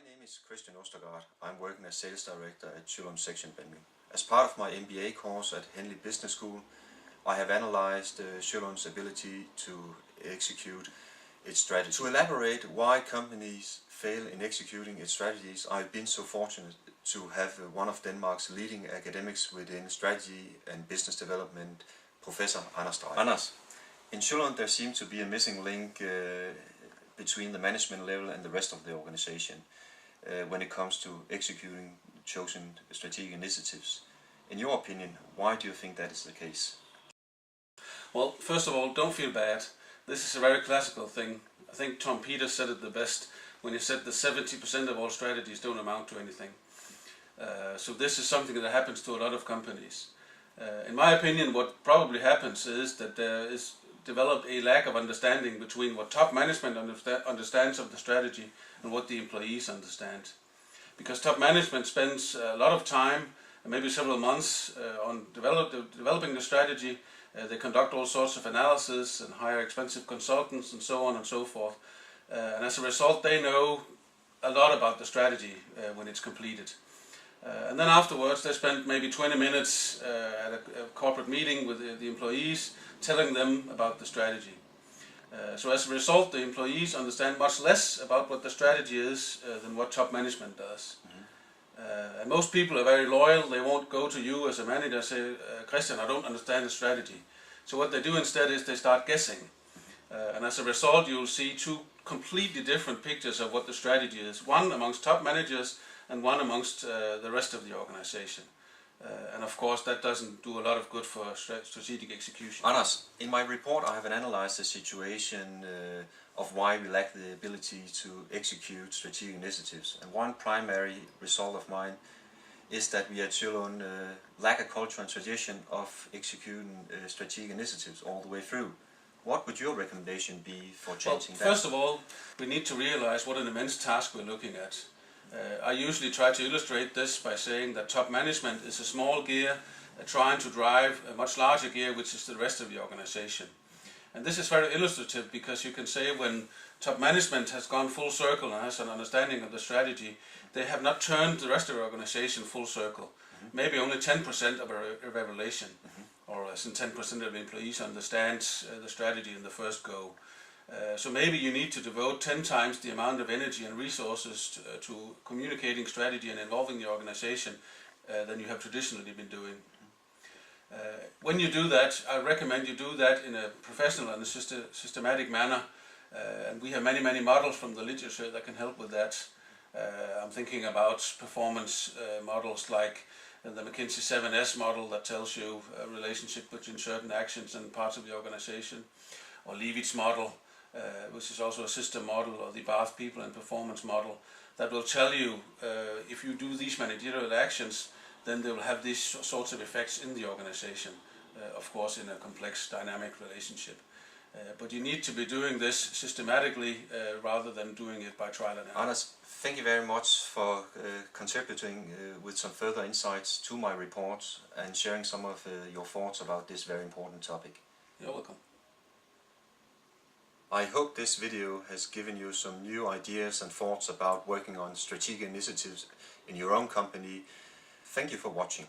name is Christian Ostergaard. I'm working as Sales Director at Schulum Section Benving. As part of my MBA course at Henley Business School, I have analyzed Schulum's ability to execute its strategy. To elaborate why companies fail in executing its strategies, I've been so fortunate to have one of Denmark's leading academics within strategy and business development, Professor Anders Dreyer. Anders, in Schulum there seems to be a missing link between the management level and the rest of the organization when it comes to executing chosen strategic initiatives. In your opinion, why do you think that is the case? well, first of all, don't feel bad. This is a very classical thing. I think Tom Peters said it the best when he said that 70% of all strategies don't amount to anything. So this is something that happens to a lot of companies. In my opinion, what probably happens is that there is developed a lack of understanding between what top management understands of the strategy and what the employees understand. Because top management spends a lot of time, maybe several months, on developing the strategy. They conduct all sorts of analysis and hire expensive consultants and so on and so forth. And as a result, they know a lot about the strategy when it's completed. And then afterwards, they spend maybe 20 minutes at a corporate meeting with the employees, telling them about the strategy. So as a result, the employees understand much less about what the strategy is than what top management does. And most people are very loyal. They won't go to you as a manager and say, Christian, I don't understand the strategy. So what they do instead is they start guessing. And as a result, you'll see two completely different pictures of what the strategy is. One amongst top managers and one amongst the rest of the organization. And of course that doesn't do a lot of good for strategic execution. Anders, in my report I have analyzed the situation of why we lack the ability to execute strategic initiatives. And one primary result of mine is that we at Schulum lack a culture and tradition of executing strategic initiatives all the way through. What would your recommendation be for changing that? First of all, we need to realize what an immense task we're looking at. I usually try to illustrate this by saying that top management is a small gear trying to drive a much larger gear, which is the rest of the organization. And this is very illustrative because you can say when top management has gone full circle and has an understanding of the strategy, they have not turned the rest of the organization full circle. Maybe only 10% of a revelation, or less than 10% of the employees understand the strategy in the first go. So maybe you need to devote 10 times the amount of energy and resources to communicating strategy and involving the organization than you have traditionally been doing. When you do that, I recommend you do that in a professional and a systematic manner. And we have many models from the literature that can help with that. I'm thinking about performance models like the McKinsey 7S model that tells you a relationship between certain actions and parts of the organization, or Leavitt's model, which is also a system model, or the Bath People and Performance model, that will tell you if you do these managerial actions, then they will have these sorts of effects in the organization, of course in a complex dynamic relationship. But you need to be doing this systematically rather than doing it by trial and error. Anders, thank you very much for contributing with some further insights to my report and sharing some of your thoughts about this very important topic. You're welcome. I hope this video has given you some new ideas and thoughts about working on strategic initiatives in your own company. Thank you for watching.